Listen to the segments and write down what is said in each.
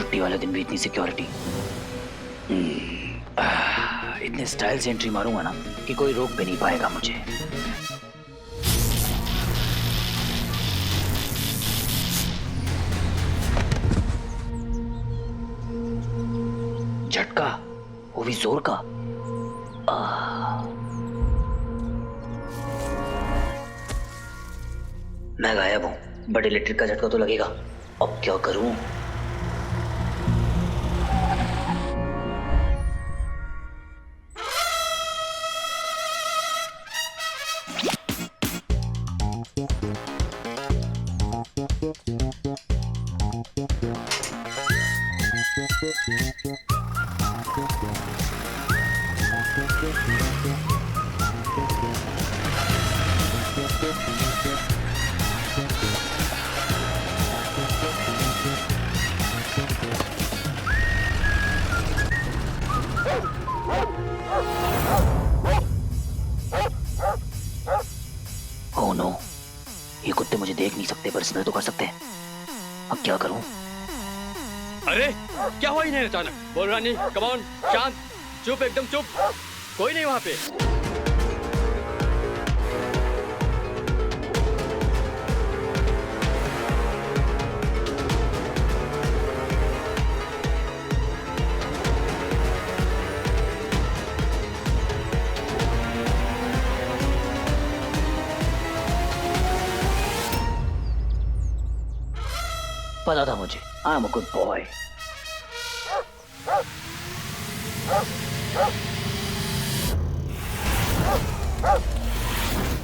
छुट्टी वाले दिन भी इतनी सिक्योरिटी। इतने स्टाइल से एंट्री मारूंगा ना कि कोई रोक भी नहीं पाएगा मुझे। झटका, वो भी जोर का। मैं गायब हूं, बट इलेक्ट्रिक का झटका तो लगेगा। अब क्या करूं? ओह नो, ये कुत्ते मुझे देख नहीं सकते पर स्मेल तो कर सकते हैं। अब क्या करूं? अरे क्या हुआ इन्हें अचानक? बोल रानी, कम ऑन, शांत, चुप, एकदम चुप, कोई नहीं वहां पे। पता था मुझे, I am a good boy.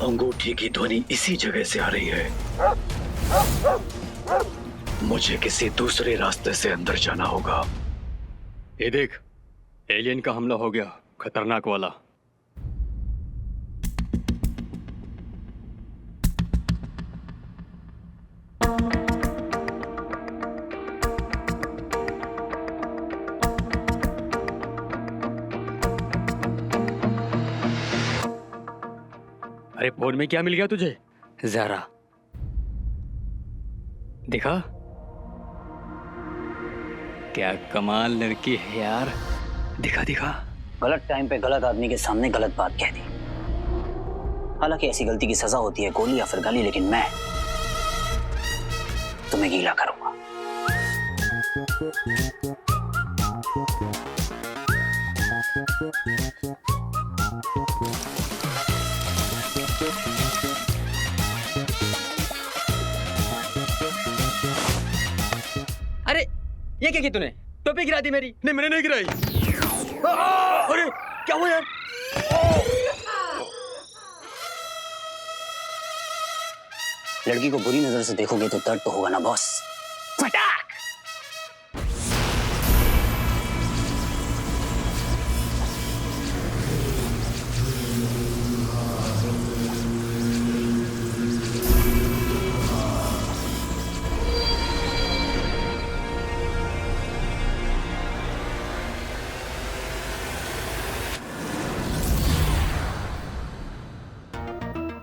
अंगूठी की ध्वनि इसी जगह से आ रही है। मुझे किसी दूसरे रास्ते से अंदर जाना होगा। ये देख, एलियन का हमला हो गया, खतरनाक वाला। अरे फोन में क्या मिल गया तुझे? जरा दिखा, क्या कमाल लड़की है यार। दिखा दिखा। गलत टाइम पे गलत आदमी के सामने गलत बात कह दी। हालांकि ऐसी गलती की सजा होती है गोली या फिर गाली, लेकिन मैं तुम्हें गीला करूंगा। अरे ये क्या की तूने? टोपी गिरा दी मेरी। नहीं, मैंने नहीं गिराई। अरे क्या हुआ यार? लड़की को बुरी नजर से देखोगे तो दर्द तो होगा ना बॉस। फटाक।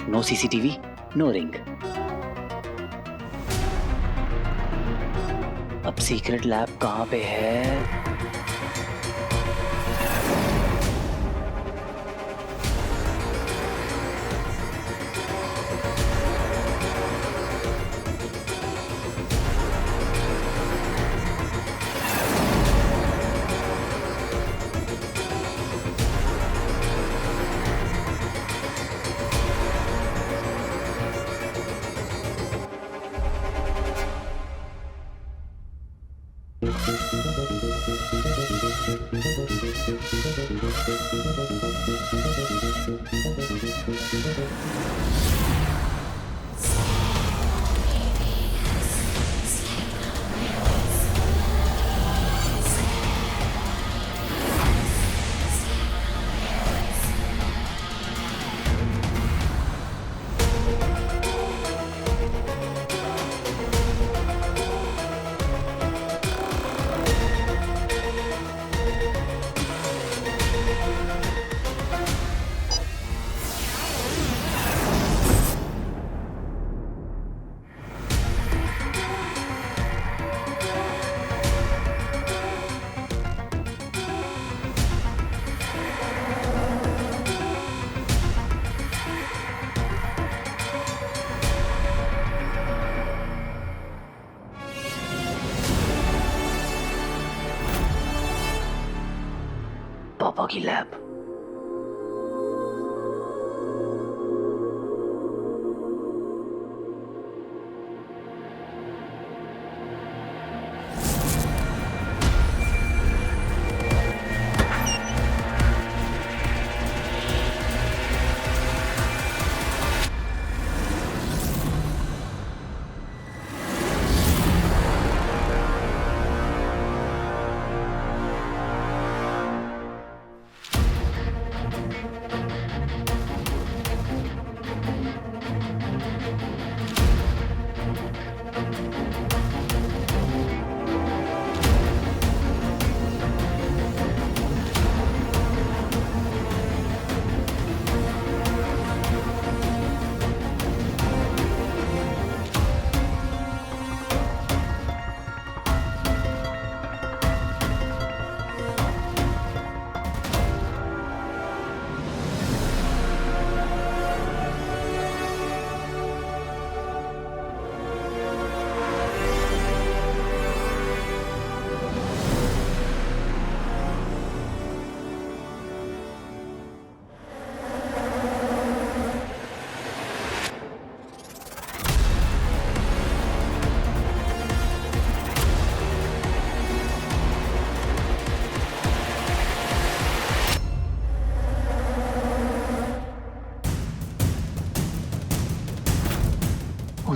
No CCTV, no ring. अब सीक्रेट लैब कहाँ पे है? पापा की लैब।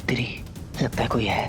तेरी लगता है कोई है।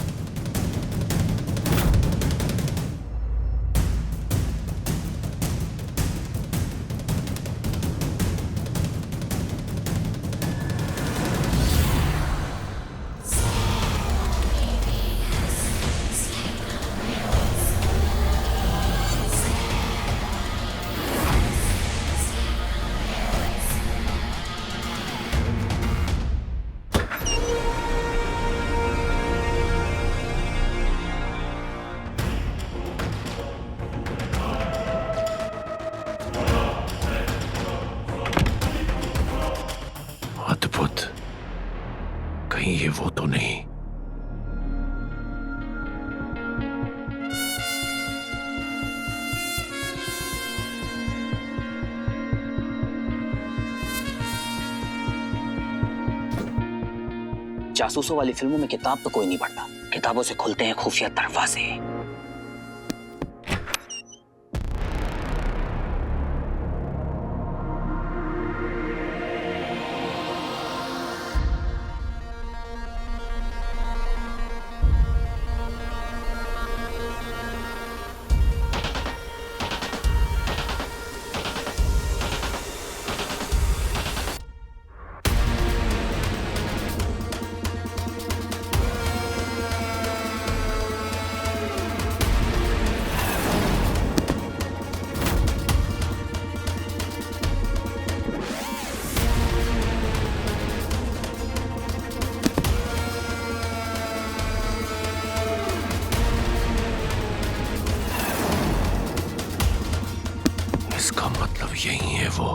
अद्भुत, कहीं ये वो तो नहीं। जासूसों वाली फिल्मों में किताब तो कोई नहीं पढ़ता, किताबों से खुलते हैं खुफिया दरवाजे। इसका मतलब यही है वो।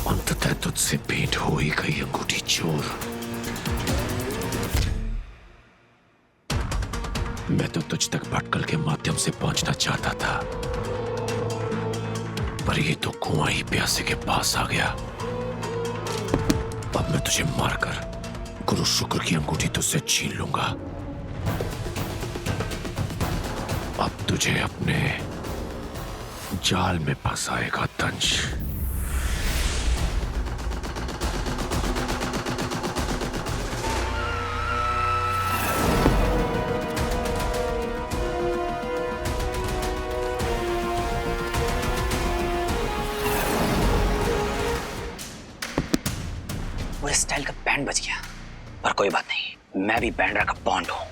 अंततः तुझसे भेंट हो ही गई अंगूठी चोर। मैं तो तुझ तक भटकल के माध्यम से पहुंचना चाहता था, पर ये तो कुआं ही प्यासे के पास आ गया। अब मैं तुझे मारकर गुरु शुक्र की अंगूठी तुझसे छीन लूंगा। अब तुझे अपने जाल में फंसाएगा दंश। वो स्टाइल का बैंड बज गया, पर कोई बात नहीं, मैं भी बैंड्रा का बॉन्ड हूं।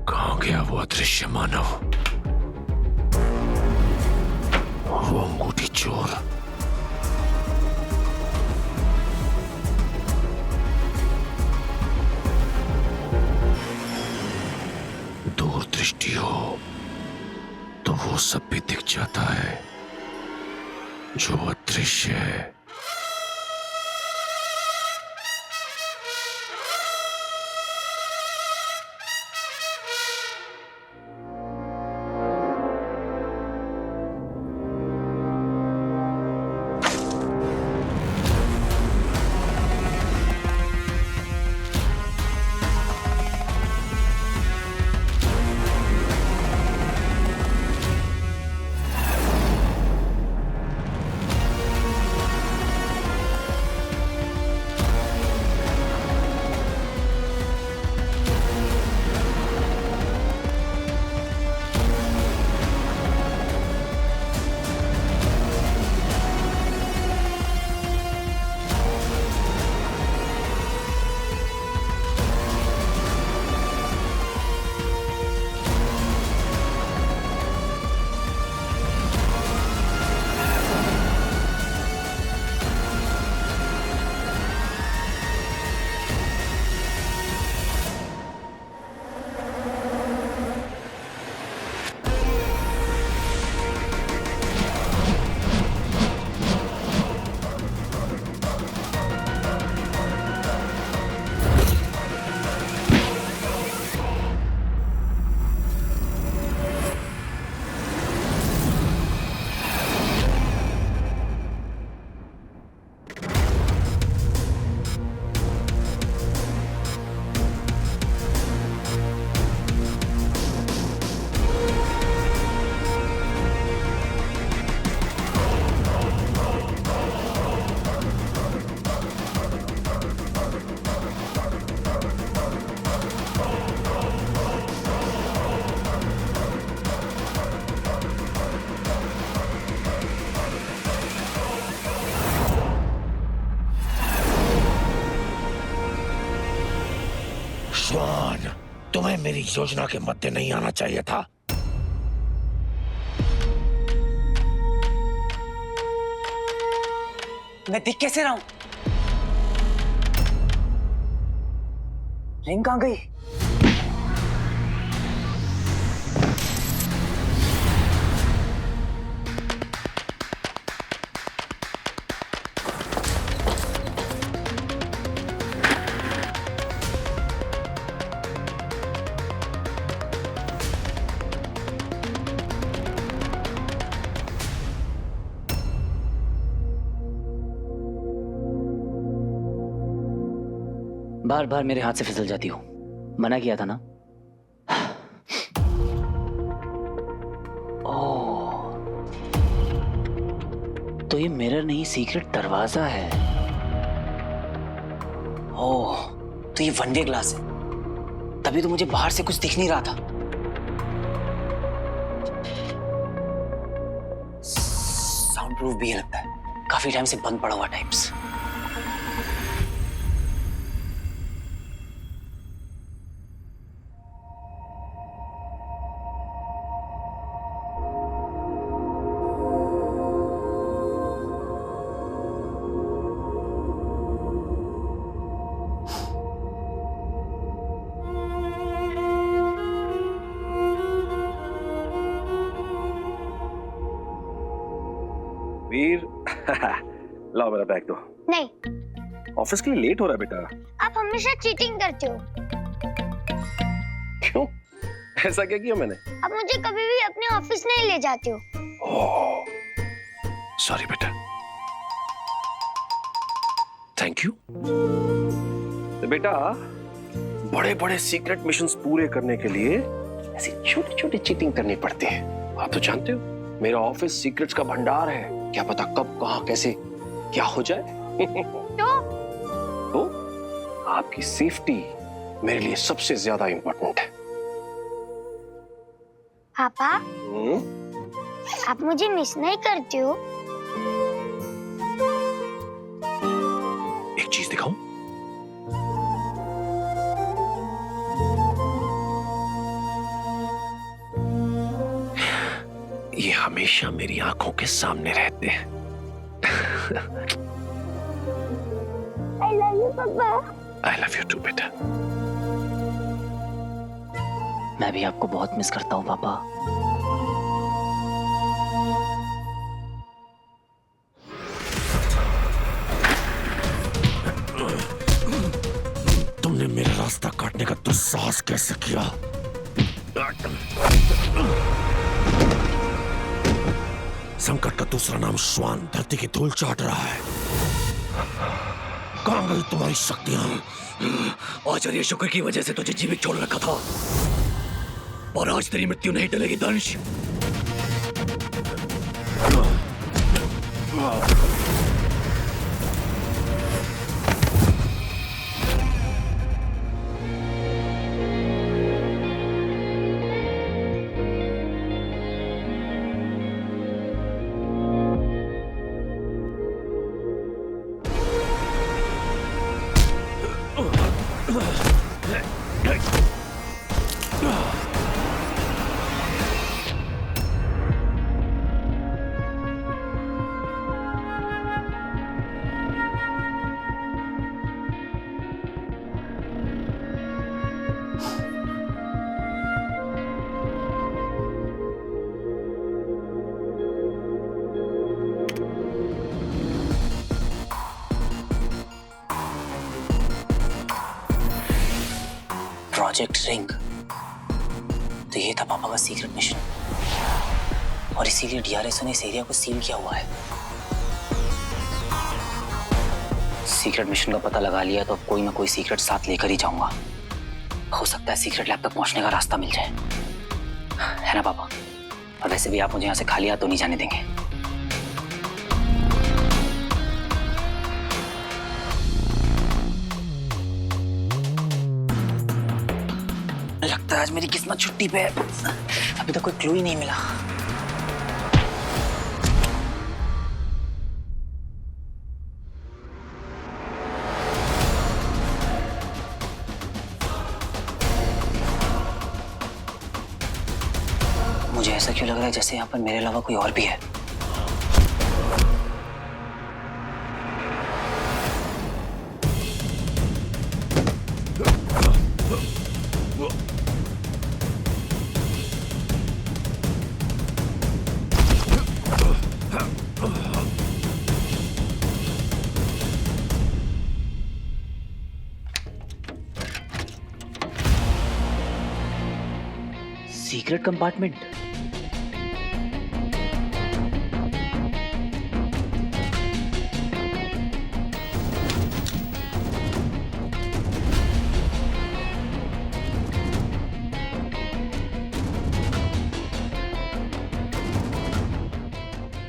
कहां गया वो अदृश्य मानव, वो अंगूठी चोर? वो सब भी दिख जाता है जो अदृश्य है। स्वान, तुम्हें मेरी योजना के मध्य नहीं आना चाहिए था। मैं दिख कैसे रहा हूं? रिंग कहां गई? बार बार मेरे हाथ से फिसल जाती हो, मना किया था ना। ओह, तो ये मिरर नहीं सीक्रेट दरवाजा है। ओह, तो ये वन वे ग्लास है, तभी तो मुझे बाहर से कुछ दिख नहीं रहा था। साउंड प्रूफ भी है लगता है, काफी टाइम से बंद पड़ा हुआ टाइप्स। वीर लाओ मेरा बैग दो। नहीं, ऑफिस के लिए लेट हो रहा है बेटा। आप हमेशा चीटिंग करते हो। क्यों? ऐसा क्या किया मैंने? आप मुझे कभी भी अपने ऑफिस नहीं ले जाते हो। सॉरी बेटा। Thank you. तो बेटा, बड़े बड़े सीक्रेट मिशंस पूरे करने के लिए ऐसी छोटी छोटी चीटिंग करनी पड़ती है। आप तो जानते हो मेरा ऑफिस सीक्रेट्स का भंडार है। क्या पता कब कहां कैसे क्या हो जाए। तो आपकी सेफ्टी मेरे लिए सबसे ज्यादा इंपॉर्टेंट है। पापा, आप मुझे मिस नहीं करते हो? एक चीज दिखाऊं? ये हमेशा मेरी आंखों के सामने रहते हैं। I love you, पापा। I love you too, बेटा। मैं भी आपको बहुत मिस करता हूँ पापा। संकट का दूसरा नाम श्वान धरती की धूल चाट रहा है। कहां गई तुम्हारी शक्तियां? आचार्य शुक्र की वजह से तुझे जीवित छोड़ रखा था, और आज तेरी मृत्यु नहीं टलेगी दंश। प्रोजेक्ट रिंग, तो ये था पापा का सीक्रेट मिशन, और इसीलिए डीआरएसओ ने इस एरिया को सील किया हुआ है। सीक्रेट मिशन का पता लगा लिया तो अब कोई ना कोई सीक्रेट साथ लेकर ही जाऊंगा। हो सकता है सीक्रेट लैब तक पहुंचने का रास्ता मिल जाए, है ना पापा? और वैसे भी आप मुझे यहाँ से खाली हाथ तो नहीं जाने देंगे। लगता है आज मेरी किस्मत छुट्टी पे है। अभी तक कोई क्लू ही नहीं मिला। मुझे ऐसा क्यों लग रहा है जैसे यहाँ पर मेरे अलावा कोई और भी है। Secret compartment.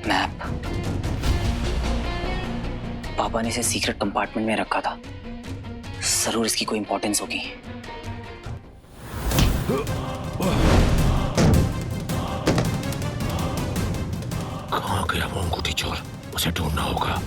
मैप। पापा ने इसे सीक्रेट कंपार्टमेंट में रखा था, जरूर इसकी कोई इंपॉर्टेंस होगी। कहां गया वो अंगूठी चोर? उसे ढूंढना होगा।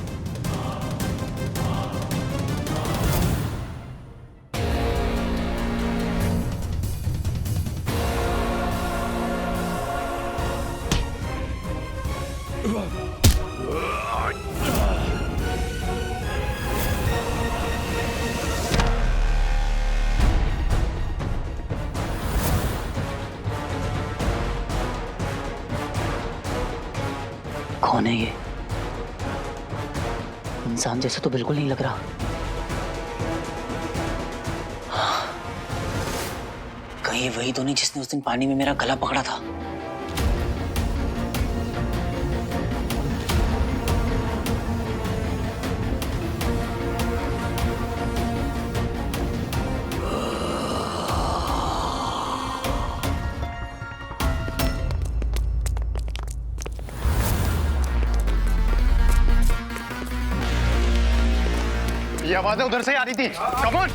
कौन है ये? इंसान जैसा तो बिल्कुल नहीं लग रहा। कहीं वही तो नहीं जिसने उस दिन पानी में मेरा गला पकड़ा था? ये आवाजें उधर से आ रही थी। Come on.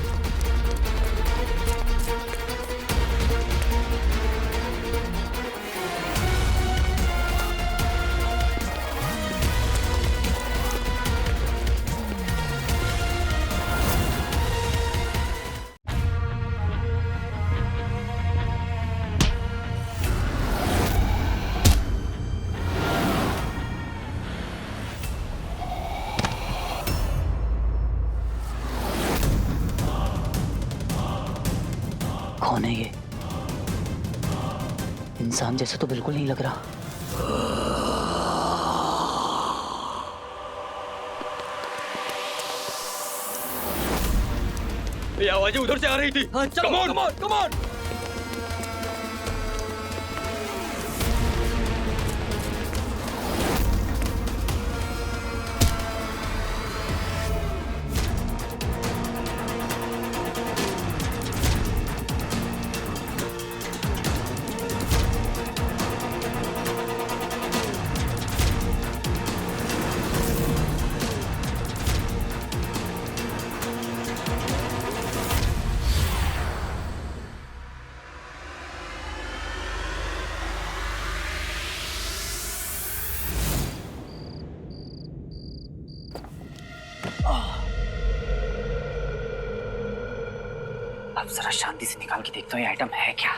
कौन है ये? इंसान जैसा तो बिल्कुल नहीं लग रहा। ये आवाजें उधर से आ रही थी। Come on come on come on. अब जरा शांति से निकाल के देखता हूँ ये आइटम है क्या।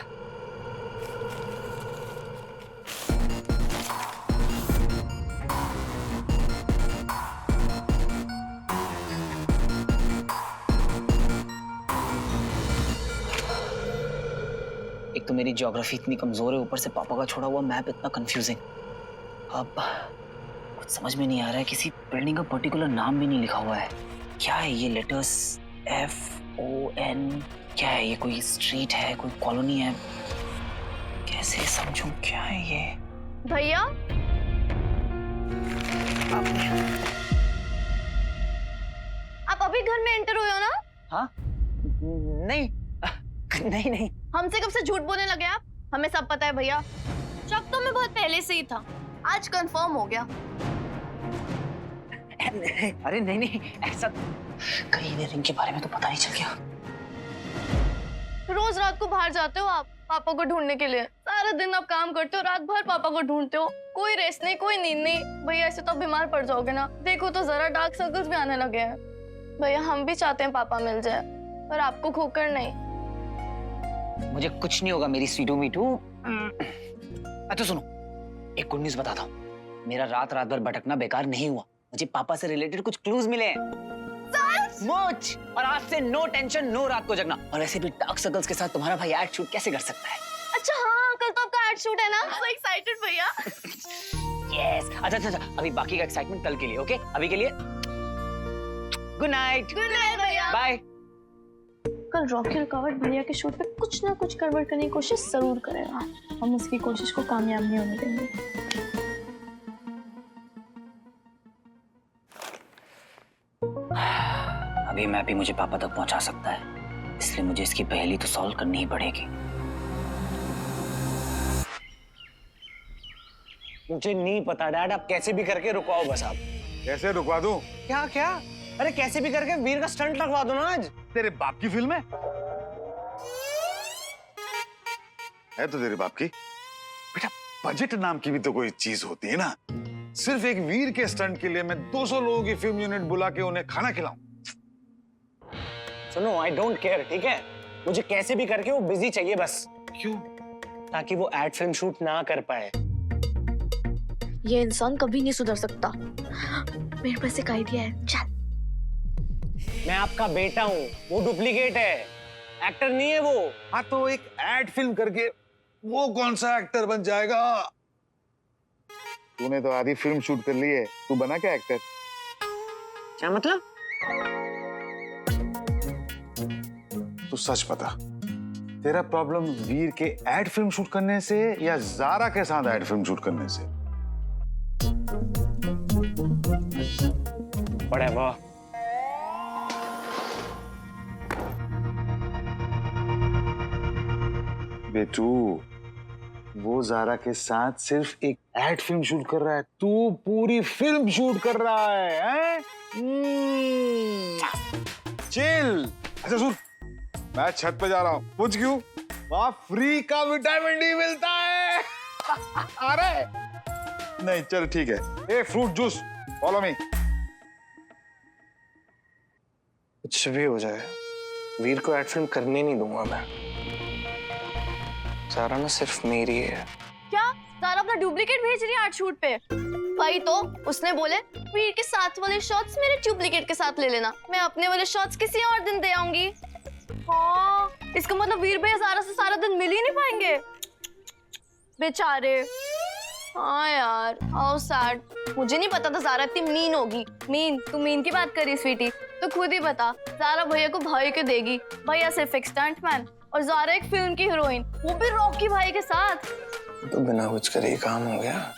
एक तो मेरी ज्योग्राफी इतनी कमजोर है, ऊपर से पापा का छोड़ा हुआ मैप इतना कंफ्यूजिंग। अब कुछ समझ में नहीं आ रहा है, किसी बिल्डिंग का पर्टिकुलर नाम भी नहीं लिखा हुआ है। क्या है ये लेटर्स FON? क्या है ये? कोई स्ट्रीट है, कोई कॉलोनी है? कैसे समझूं क्या है ये? भैया आप अभी घर में एंटर हुए हो ना? हाँ? नहीं नहीं नहीं। हमसे कब से झूठ बोलने लगे आप? हमें सब पता है भैया। शक तो मैं बहुत पहले से ही था, आज कंफर्म हो गया। अरे नहीं नहीं, ऐसा कहीं भी रिंग के बारे में तो पता नहीं चल गया। रोज रात को बाहर जाते हो आप पापा को ढूंढने के लिए। सारा दिन आप काम करते हो, रात भर पापा को ढूंढते हो। कोई रेस्ट नहीं, कोई नींद नहीं। भैया ऐसे तो बीमार पड़ जाओगे ना। देखो तो जरा डार्क सर्कल्स भी आने लगे हैं। भैया हम भी चाहते हैं पापा मिल जाए, पर आपको खोकर नहीं। मुझे कुछ नहीं होगा मेरी स्वीटू मीटू। अच्छा सुनो, एक गुड न्यूज़ बताता हूँ। मेरा रात भर भटकना बेकार नहीं हुआ। मुझे पापा से रिलेटेड कुछ क्लूज मिले हैं। मुझ और आज से नो टेंशन, नो रात को जगना। और ऐसे भी डार्क सर्कल्स के साथ तुम्हारा भाई एड शूट कैसे कर सकता है? अच्छा हाँ, कल तो आपका एड शूट है ना? So excited भैया। यस। अच्छा, अभी बाकी का एक्साइटमेंट कल के लिए, ओके? अभी के लिए गुड नाइट। गुड नाइट भैया। बाय। कल रॉकी और कवट भैया के शूट पे कुछ ना कुछ गड़बड़ करने की कोशिश जरूर करेगा। हम उसकी कोशिश को कामयाब नहीं होने देंगे। अभी मैं भी मुझे पापा तक पहुंचा सकता है, इसलिए मुझे इसकी पहेली तो सॉल्व करनी ही पड़ेगी। मुझे नहीं पता डैड, आप कैसे भी करके रुकवाओ बस। आप कैसे रुकवा दूं? क्या? अरे कैसे भी करके वीर का स्टंट लगवा दो ना आज। तेरे बाप की फिल्म है तो तेरे बाप की। बेटा बजट नाम की भी तो कोई चीज होती है ना। सिर्फ एक वीर के स्टंट के लिए मैं 200 लोगों की फिल्म यूनिट बुला के उन्हें खाना खिलाऊं? सुनो, आई डोंट केयर, ठीक है? मुझे कैसे भी करके वो बिजी चाहिए बस। क्यों? ताकि वो एड फिल्म शूट ना कर पाए। ये इंसान कभी नहीं सुधर सकता। मेरे पास एक आइडिया है, चल। मैं आपका बेटा हूँ, वो डुप्लीकेट है, एक्टर नहीं है वो। हाँ तो एक एड फिल्म करके वो कौन सा एक्टर बन जाएगा? तूने तो आधी फिल्म शूट कर ली है, तू बना क्या एक्टर? क्या मतलब? तू सच बता, तेरा प्रॉब्लम वीर के एड फिल्म शूट करने से या ज़ारा के साथ एड फिल्म शूट करने से? बड़े वाह। बेटू, वो ज़ारा के साथ सिर्फ एक एड फिल्म शूट कर रहा है, तू पूरी फिल्म शूट कर रहा है, हैं? चिल। अच्छा सुन, मैं छत पे जा रहा हूँ। पूछ क्यों? वहाँ फ्री का विटामिन डी मिलता है। अरे नहीं, चल ठीक है। A fruit juice, follow me. कुछ भी हो जाए, वीर को एड फिल्म करने नहीं दूंगा मैं। ज़ारा ना सिर्फ मेरी है। क्या ज़ारा अपना डुप्लीकेट भेज रही है आर्ट शूट पे? भाई तो उसने बोले वीर के साथ वाले शॉट्स मेरे डुप्लीकेट के साथ ले लेना, मैं अपने वाले शॉट्स किसी और दिन दे आऊंगी। हाँ, इसका मतलब वीर भैया ज़ारा से सारा दिन मिल ही नहीं पाएंगे बेचारे। हाँ यार, हाउ सैड। मुझे नहीं पता था ज़ारा इतनी मीन होगी। मीन? तू मीन की बात करी स्वीटी, तो खुद ही बता। ज़ारा भैया को भाई के देगी, भैया सिर्फ एक स्टंटमैन और ज़ारा एक फिल्म की हीरोइन, वो भी रॉकी भाई के साथ। तो बिना कुछ करे ही काम हो गया।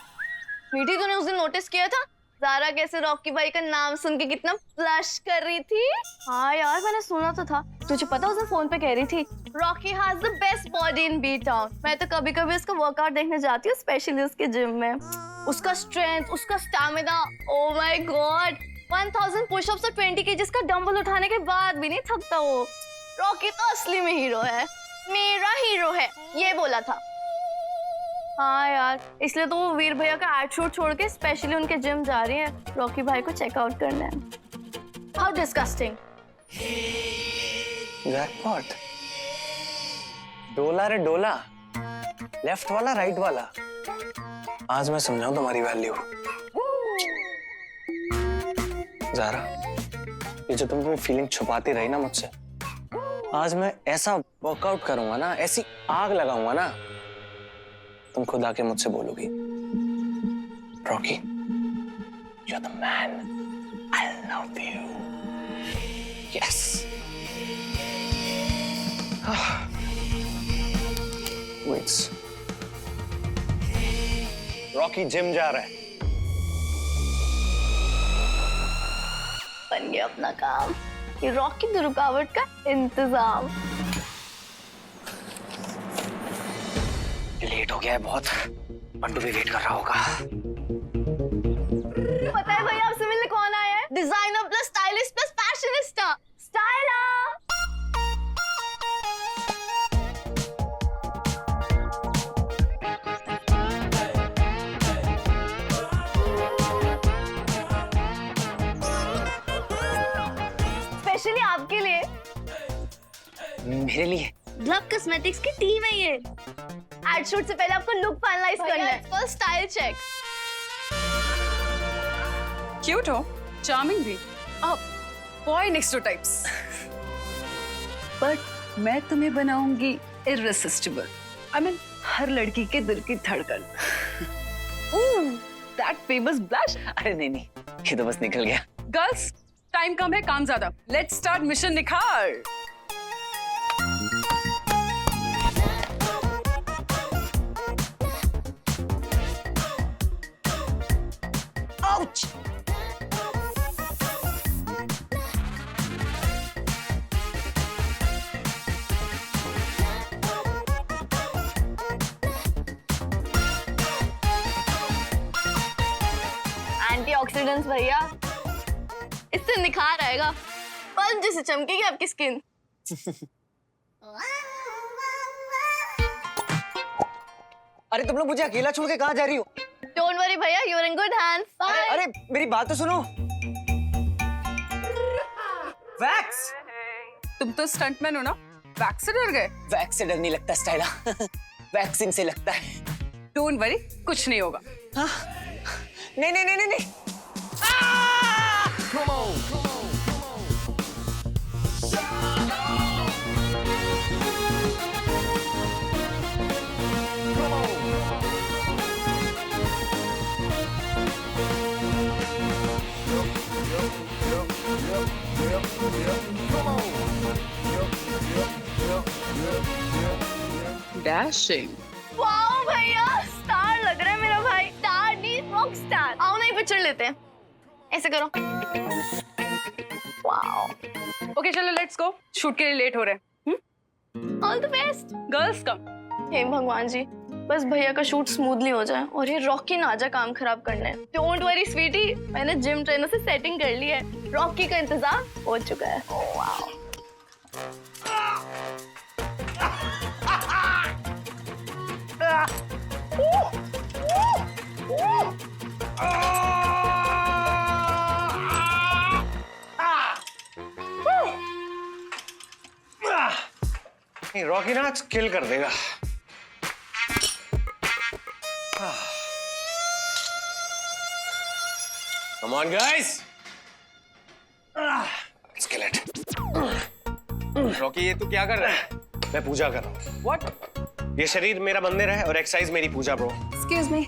मीठी, तूने उस दिन नोटिस किया था ज़ारा कैसे रॉकी भाई का नाम सुन के कितना फ्लश कर रही थी? हाँ यार, मैंने सुना तो था। तुझे पता उसने फोन पे कह रही थी Rocky has the best body in B town. मैं तो कभी कभी उसका वर्कआउट देखने जाती हूँ, स्पेशली उसके जिम में। उसका स्ट्रेंथ, उसका stamina, oh my God. 1000 pushups और 20 केजीज का डंबल उठाने के बाद भी नहीं थकता वो। रॉकी तो असली में हीरो है, मेरा हीरो है, ये बोला था। हाँ यार, इसलिए तो वो वीर भैया का एड शूट छोड़ के स्पेशली उनके जिम जा रही है रॉकी भाई को चेकआउट करने। How disgusting. जैकपॉट। डोला रे डोला, लेफ्ट वाला राइट वाला। आज मैं समझाऊं तुम्हारी वैल्यू। ज़ारा, ये जो तुम अपनी फीलिंग छुपाती रही ना मुझसे, आज मैं ऐसा वर्कआउट करूंगा ना, ऐसी आग लगाऊंगा ना, तुम खुद आके मुझसे बोलोगी, Rocky, you're the man, I love you, yes। Wait, Rocky gym जा रहा है। बन गया अपना काम, ये रॉकी की रुकावट का इंतजाम। लेट हो गया है बहुत, बंटू भी वेट कर रहा होगा। पता है भैया आपसे मिलने कौन आया है? Designer plus stylist plus fashionista, स्टाइला। स्पेशली आपके लिए। मेरे लिए? ग्लव कॉस्मेटिक्स की टीम है ये। एड शूट से पहले आपको लुक फाइनलाइज करना है। First style check. क्यूट हो, चार्मिंग भी, boy next to types. But मैं तुम्हें बनाऊंगी इररेसिस्टिबल। आई मीन हर लड़की के दिल की धड़कन। That famous blush. अरे नहीं नहीं, ये तो बस निकल गया। गर्ल्स, टाइम कम है, काम ज्यादा। लेट्स स्टार्ट मिशन निखार। Ouch! एंटीऑक्सीडेंट्स भैया, इससे निखार आएगा, पल जैसे चमकेगी आपकी स्किन। अरे तुम लोग मुझे अकेला छोड़ के कहाँ जा रही हो? डोंट वरी भैया, you are in good hands. Bye. अरे मेरी बात तो सुनो। वैक्स, तुम तो स्टंटमैन हो ना, वैक्स से डर गए? वैक्स से डर नहीं लगता स्टाइला, वैक्सिंग से लगता है। डोंट वरी, कुछ नहीं होगा। हाँ? नहीं नहीं नहीं नहीं नहीं। डैशिंग। वाओ भैया, स्टार लग रहा है मेरा भाई। स्टार नहीं, रॉक स्टार। आओ ना, एक पिक्चर लेते हैं। ऐसे करो। वाओ। ओके चलो लेट्स गो, शूट के लिए लेट हो रहे हैं। All the best. Girls come. हे भगवान जी, बस भैया का शूट स्मूथली हो जाए और ये रॉकी ना आ जाए काम खराब करने। डोंट वरी स्वीटी, मैंने जिम ट्रेनर से सेटिंग कर ली है। रॉकी का इंतजाम हो चुका है। Oh wow. रॉकी ना आज किल कर देगा। Come on guys, let's kill it. Rocky ये तू क्या कर रहा है? मैं पूजा कर रहा हूँ। What? ये शरीर मेरा मंदिर है और एक्सरसाइज मेरी पूजा bro. Excuse me.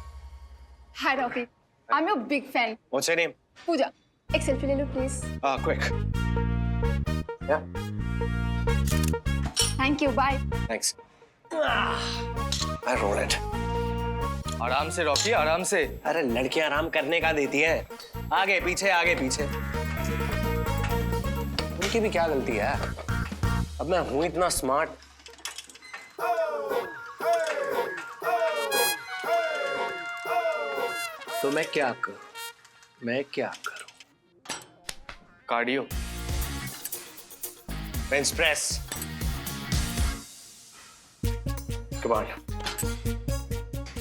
Hi Rocky. I'm your big fan. What's your name? Pooja. एक सेल्फी ले लो please. Quick. Yeah. Thank you. Bye. Thanks. I roll it. आराम से रॉकी, आराम से। अरे लड़कियां आराम करने का देती है, आगे पीछे आगे पीछे। उनकी भी क्या गलती है? अब मैं हूं इतना स्मार्ट। तो मैं क्या करूं? Cardio, bench press, command.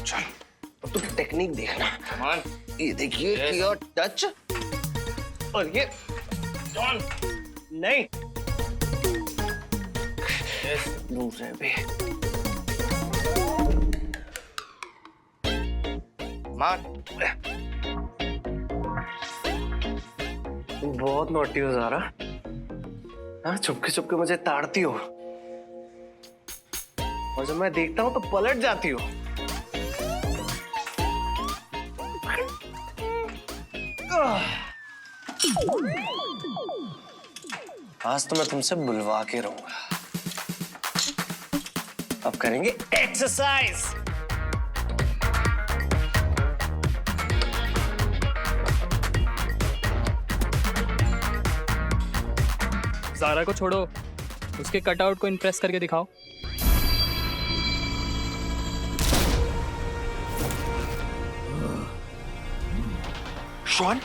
चल अब तुम टेक्निक देखना। कमान। ये देखिए किया टच और ये नहीं दूसरे पे मार। तुम बहुत नॉटी हो ज़ारा। हाँ, चुपके चुपके मुझे ताड़ती हो और जब मैं देखता हूँ तो पलट जाती हो। आज तो मैं तुमसे बुलवा के रहूंगा। अब करेंगे एक्सरसाइज। ज़ारा को छोड़ो, उसके कटआउट को इम्प्रेस करके दिखाओ। श्वान,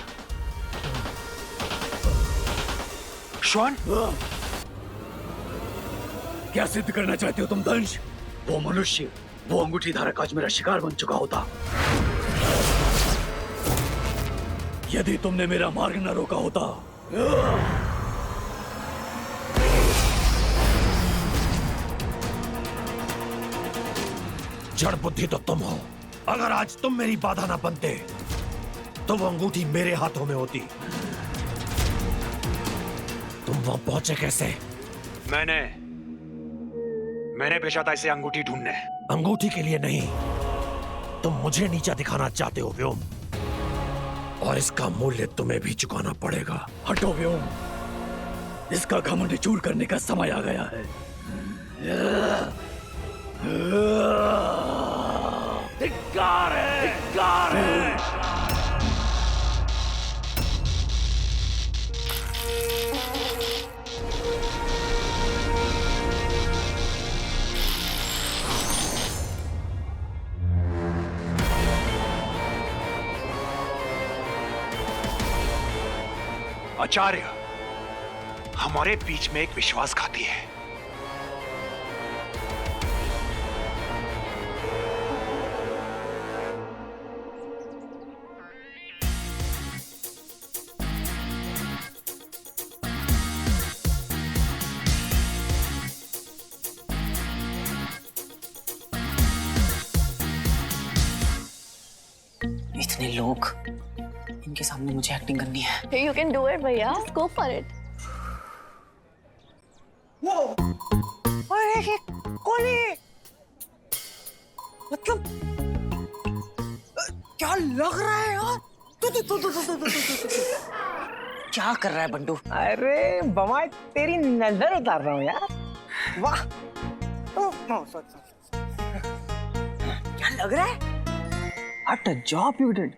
श्वान, क्या सिद्ध करना चाहते हो तुम दंश? वो मनुष्य, वो अंगूठी धारक आज मेरा शिकार बन चुका होता। यदि तुमने मेरा मार्ग न रोका होता। जड़ बुद्धि तो तुम हो। अगर आज तुम मेरी बाधा ना बनते तो वो अंगूठी मेरे हाथों में होती। तुम वहां पहुंचे कैसे? मैंने भेजा था इसे अंगूठी ढूंढने। अंगूठी के लिए नहीं, तुम मुझे नीचा दिखाना चाहते हो व्योम, और इसका मूल्य तुम्हें भी चुकाना पड़ेगा। हटो व्योम, इसका घमंड चूर करने का समय आ गया है। धिक्कार है, धिक्कार है। आचार्य, हमारे बीच में एक विश्वासघाती है। इतने लोग, इनके सामने मुझे एक्टिंग करनी है। Hey, you can do it, भैया. Go for it. अरे ये कौन है? मतलब क्या लग रहा है यार? क्या कर रहा है बंटू? अरे बमाई, तेरी नजर उतार रहा हूँ यार। वाह, क्या लग रहा है? What a job you did.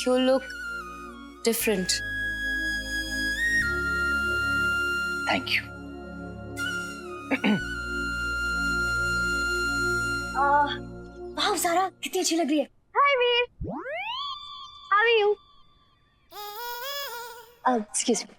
You look different. Thank you. वाह ज़ारा, कितनी अच्छी लग रही है। Hi, Veer. How are you? Excuse me.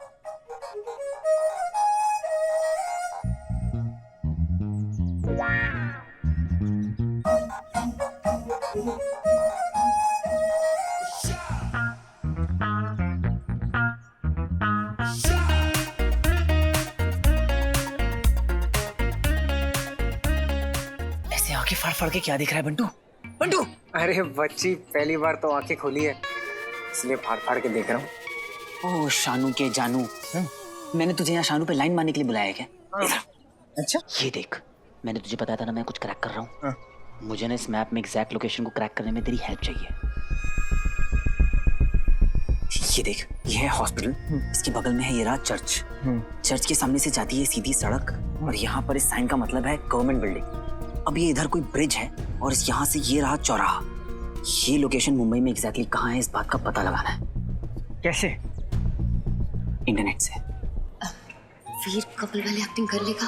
आंखें फाड़ फाड़ के क्या दिख रहा है बंटू? बंटू! अरे बच्ची पहली बार तो आंखें खोली है, इसलिए फाड़ फाड़ के देख रहा हूँ। ओ शानू के जानू, मैंने तुझे यहाँ शानू पे लाइन मारने के लिए बुलाया है क्या? अच्छा ये देख, मैंने तुझे बताया था ना मैं कुछ क्रैक कर रहा हूँ। मुझे ना इस मैप में एग्जैक्ट लोकेशन को क्रैक करने में तेरी हेल्प चाहिए। ये देख, ये है हॉस्पिटल, इसके बगल में है ये रहा चर्च। चर्च के सामने से जाती है सीधी सड़क और यहाँ पर इस साइन का मतलब है गवर्नमेंट बिल्डिंग। अब ये इधर कोई ब्रिज है और यहाँ से ये रहा चौराहा। ये लोकेशन मुंबई में एग्जैक्टली कहाँ है इस बात का पता लगाना है। कैसे? इंटरनेट से। वीर कपल वाली एक्टिंग कर लेगा।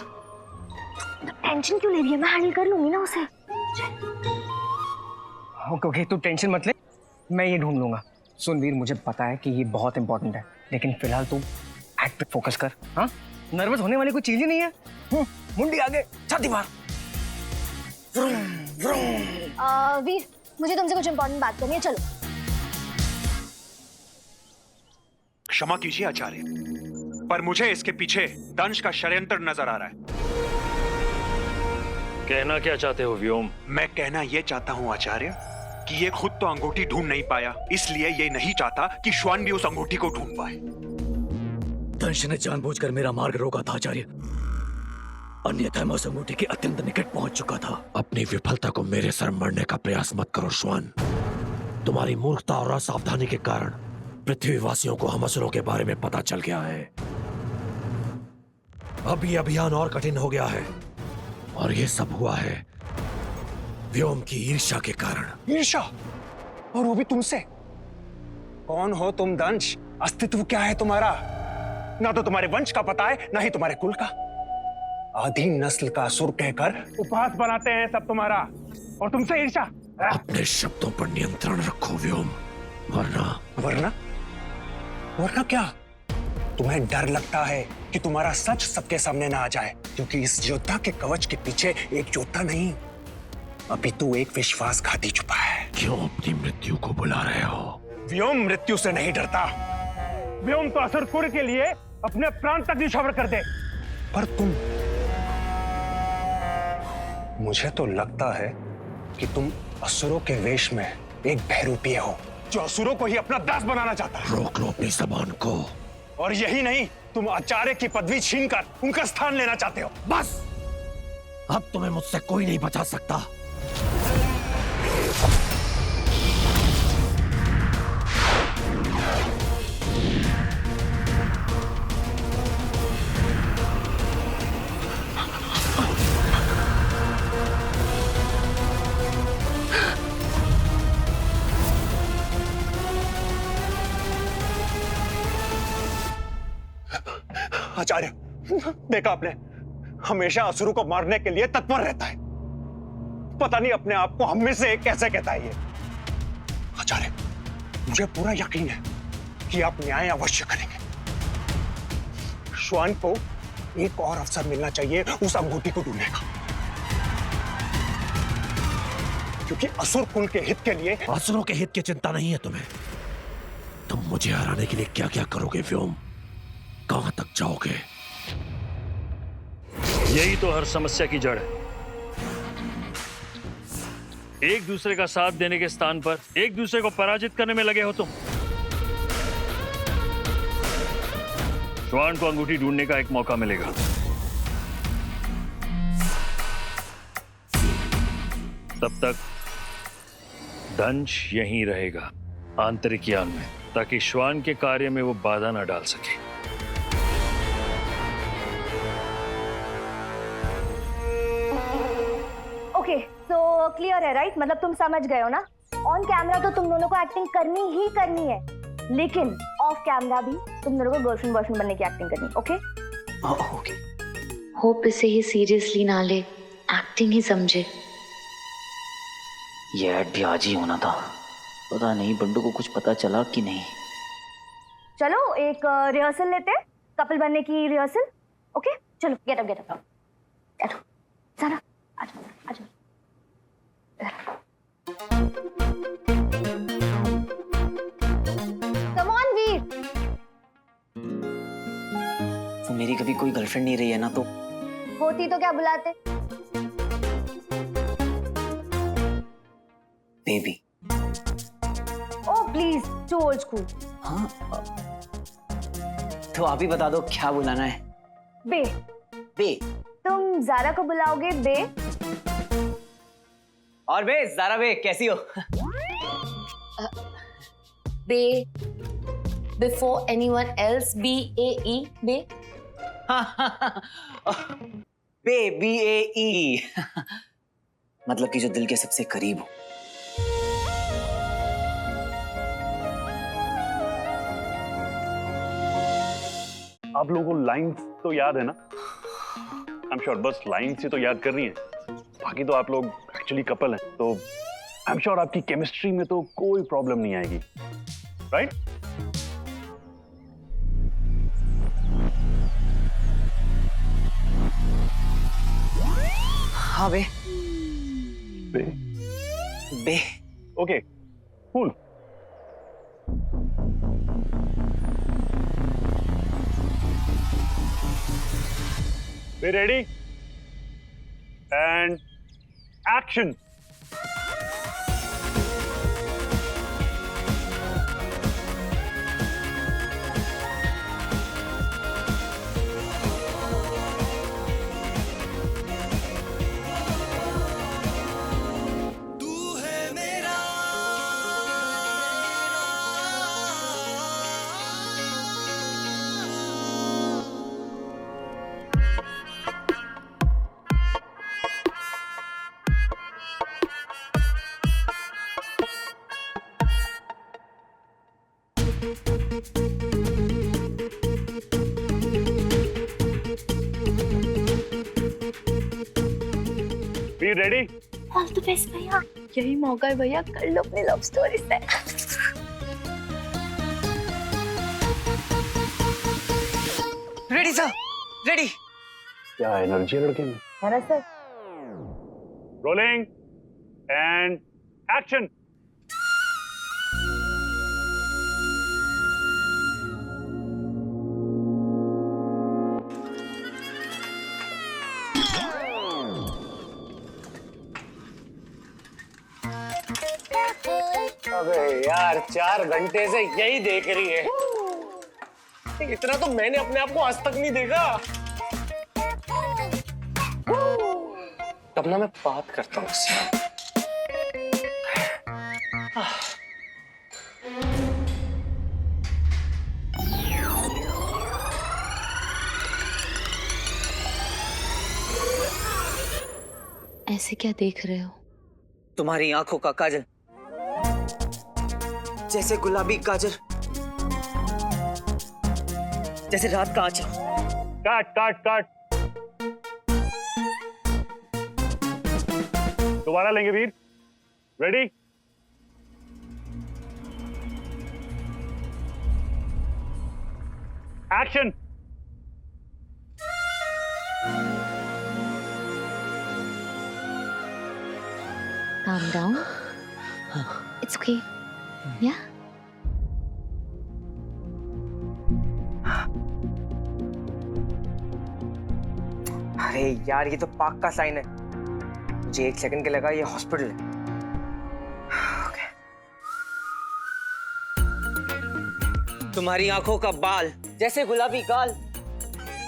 टेंशन क्यों ले रही है, मैं हैंडल कर लूंगी ना उसे। ओके तू टेंशन मत ले, मैं ये ढूंढ लूंगा। सुन वीर, मुझे पता है कि ये बहुत इंपॉर्टेंट है, लेकिन फिलहाल तू एक्ट पे फोकस कर। हाँ, नर्वस होने वाली कोई चीज ही नहीं है। मुंडी आगे, छाती बाहर। वीर, मुझे तुमसे कुछ इंपॉर्टेंट बात करनी है, चलो। क्षमा कीजिए आचार्य, पर मुझे इसके पीछे दंश का षड्यंत्र नजर आ रहा है। कहना क्या चाहते हो व्योम? मैं कहना यह चाहता हूं आचार्य कि ये खुद तो अंगूठी ढूंढ नहीं पाया, इसलिए ये नहीं चाहता कि श्वान भी उस अंगूठी को ढूंढ पाए। दंश ने जानबूझकर मेरा मार्ग रोका था आचार्य, अन्यथा मैं उस अंगूठी के अत्यंत निकट पहुंच चुका था। अपनी विफलता को मेरे सर मरने का प्रयास मत करो श्वान। तुम्हारी मूर्खता और असावधानी के कारण पृथ्वीवासियों को हम असुरों के बारे में पता चल गया है। अब ये अभियान और कठिन हो गया है और ये सब हुआ है व्योम की ईर्ष्या के कारण। ईर्ष्या? और वो भी तुमसे? कौन हो तुम दंश? अस्तित्व क्या है तुम्हारा? ना तो तुम्हारे वंश का पता है, ना ही तुम्हारे कुल का। आदि नस्ल का असुर कहकर उपहास बनाते हैं सब तुम्हारा, और तुमसे ईर्ष्या। अपने शब्दों पर नियंत्रण रखो व्योम, वरना वरना क्या? तुम्हें डर लगता है कि तुम्हारा सच सबके सामने ना आ जाए, क्योंकि इस योद्धा के कवच के पीछे एक योद्धा नहीं, अभी तू एक विश्वासघाती छुपा है। क्यों अपनी मृत्यु को बुला रहे हो? व्योम मृत्यु से नहीं डरता। व्योम तो असुर कुल के लिए अपने प्राण तक न्यौछावर कर दे। पर तुम, मुझे तो लगता है कि तुम असुरों के वेश में एक बहरूपीय हो, जो असुरों को ही अपना दास बनाना चाहता है। रोक लो अपनी जबान को। और यही नहीं, तुम आचार्य की पदवी छीनकर उनका स्थान लेना चाहते हो। बस, अब तुम्हें मुझसे कोई नहीं बचा सकता। आचार्य, देखा आपने, हमेशा असुरों को मारने के लिए तत्पर रहता है। पता नहीं अपने आप को हम में से एक कैसे कहता है ये। आचार्य, मुझे पूरा यकीन है कि आप न्याय अवश्य करेंगे। श्वान को एक और अवसर मिलना चाहिए उस अंगूठी को ढूंढने का, क्योंकि असुर कुल के हित के लिए। असुरों के हित की चिंता नहीं है तुम्हें। तुम मुझे हराने के लिए क्या क्या करोगे व्योम? कहां तक जाओगे? यही तो हर समस्या की जड़ है। एक दूसरे का साथ देने के स्थान पर एक दूसरे को पराजित करने में लगे हो तुम। श्वान को अंगूठी ढूंढने का एक मौका मिलेगा। तब तक दंश यहीं रहेगा आंतरिक यान में, ताकि श्वान के कार्य में वो बाधा न डाल सके। ओके, तो क्लियर है राइट? मतलब तुम समझ गए हो ना? ऑन कैमरा तो तुम दोनों को एक्टिंग करनी ही करनी है, लेकिन ऑफ कैमरा भी तुम दोनों को गर्लफ्रेंड बॉयफ्रेंड बनने की एक्टिंग करनी है। ओके? ओके। होप इसे ही सीरियसली ना ले, एक्टिंग ही समझे। ये ऐड भी आज ही होना था। पता नहीं बंडू को कुछ पता चला कि नहीं। चलो एक रिहर्सल लेते हैं, कपल बनने की रिहर्सल। ओके चलो, गेट अप गेट अप। सारा आ जाओ। कम ऑन वीर। तो मेरी कभी कोई गर्लफ्रेंड नहीं रही है ना, तो होती तो क्या बुलाते? Baby. Oh please, too old school. हाँ, तो आप ही बता दो क्या बुलाना है। बे। बे। तुम जारा को बुलाओगे बे? और बे, जारा बे कैसी हो? बे, before anyone else, B-A-E, बे। बे, B-A-E। मतलब कि जो दिल के सबसे करीब हो। आप लोगों को लाइंस तो याद है ना? आई एम श्योर बस लाइंस ही तो याद कर रही हैं। बाकी तो आप लोग एक्चुअली कपल हैं, तो आई एम श्योर आपकी केमिस्ट्री में तो कोई प्रॉब्लम नहीं आएगी, राइट? हाँ बे। बे? बे। Okay, cool. Be ready? And action! Be ready? All the best भैया। यही मौका है भैया, कर लो अपनी लव स्टोरी से। Ready sir, ready. क्या एनर्जी है लड़के में? है ना सर? Rolling and action! अबे यार 4 घंटे से यही देख रही है। इतना तो मैंने अपने आप को आज तक नहीं देखा। तब ना मैं बात करता हूँ उससे। ऐसे क्या देख रहे हो? तुम्हारी आंखों का काजल, जैसे गुलाबी काजल, जैसे रात का आंचल। काट काट काट। दोबारा लेंगे Veer. Ready? Action! Calm down. It's okay. Yeah. अरे यार ये तो पाक का साइन है। मुझे 1 सेकंड के लगा ये हॉस्पिटल है। Okay. तुम्हारी आंखों का बाल, जैसे गुलाबी गाल,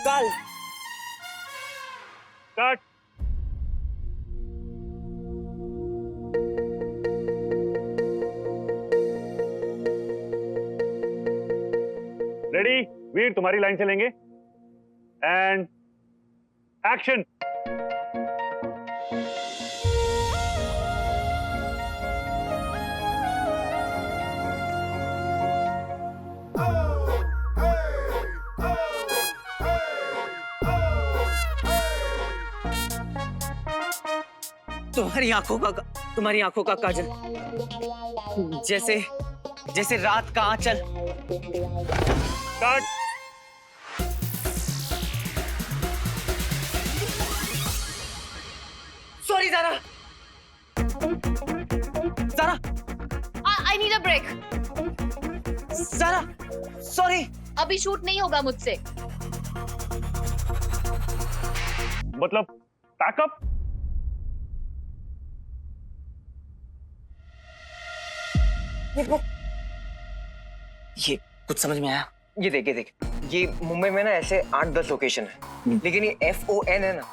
गाल। काट। रेडी? वीर तुम्हारी लाइन से लेंगे। And action! तुम्हारी आंखों का काजल, जैसे जैसे रात का आंचल। काट। Sorry Zara. Zara, I need a break. Zara, sorry. अभी शूट नहीं होगा मुझसे। मतलब पैकअप? ये कुछ समझ में आया? ये देख ये मुंबई में ना ऐसे 8-10 लोकेशन है, लेकिन ये FON है ना,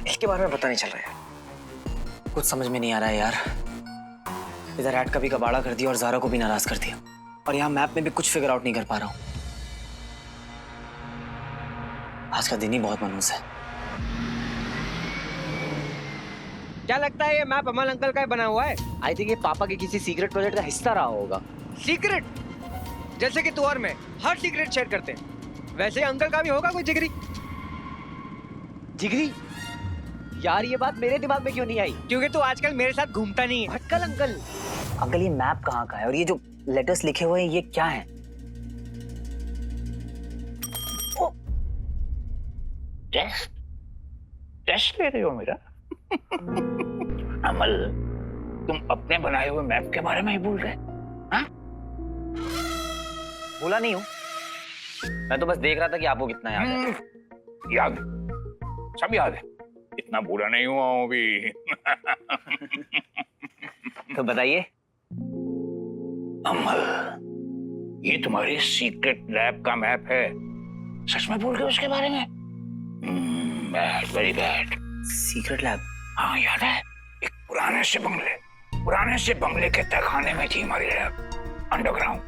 इसके बारे में पता नहीं चल रहा है। कुछ समझ में नहीं आ रहा है यार। इधर ऐड का भी कबाड़ा कर दिया और ज़ारा को भी नाराज कर दिया, और यहाँ मैप में भी कुछ फिगर आउट नहीं कर पा रहा हूँ। आज का दिन ही बहुत मनहूस है। क्या लगता है ये मैप अमल अंकल का ही बना हुआ है? आई थिंक ये पापा के किसी सीक्रेट प्रोजेक्ट का हिस्सा रहा होगा। सीक्रेट? जैसे कि तू और मैं हर सीक्रेट शेयर करते हैं, वैसे अंकल का भी होगा कोई जिगरी? जिगरी? यार ये बात मेरे दिमाग में क्यों नहीं आई? क्योंकि तू आजकल मेरे साथ घूमता नहीं है। भटकल अंकल। अंकल ये मैप कहाँ का है, और ये जो लेटर्स लिखे हुए हैं ये क्या है? टेस्ट ले रहे हो मेरा? अमल, तुम अपने बनाए हुए मैप के बारे में ही भूल गए? हाँ? भूला नहीं हूँ, मैं तो बस देख रहा था कि आपको कितना याद है। याद, सब याद है, इतना बुरा नहीं हुआ हूँ अभी। तो बताइए। अमल, ये तुम्हारी सीक्रेट लैब का मैप है, सच में भूल गए उसके बारे में? Bad, very bad. Secret lab? हाँ याद है, एक पुराने से बंगले के तहखाने में थी हमारी लैब, अंडरग्राउंड।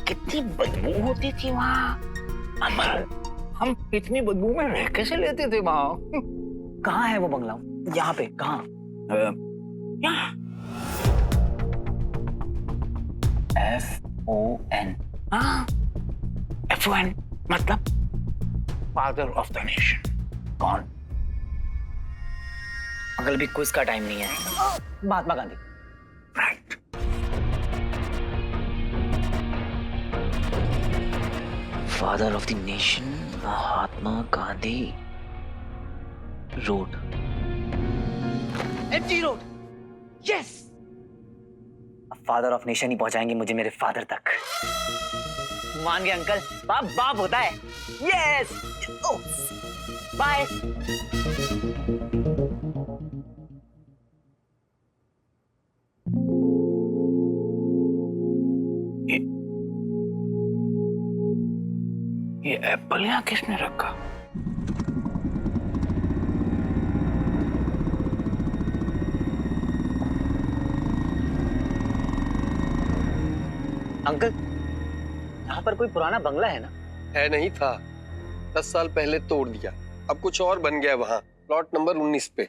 कितनी बदबू होती थी वहाँ। अमल, हम इतनी बदबू में रह कैसे लेते थे वहाँ? कहाँ है वो बंगला? यहाँ पे कहाँ? यहाँ। FON? हाँ, FON मतलब फादर ऑफ द नेशन। कौन? अंकल भी क्विज का टाइम नहीं है। Mahatma Gandhi. Right. Father of the nation, Mahatma Gandhi road. MG road. Yes. Father of nation ही पहुंचाएंगे मुझे मेरे फादर तक। मान गए अंकल, बाप बाप होता है। यस। बाय। ये एप्पल यहाँ किसने रखा? अंकल, यहाँ पर कोई पुराना बंगला है ना? है नहीं था, 10 साल पहले तोड़ दिया, अब कुछ और बन गया वहाँ, प्लॉट नंबर 19 पे।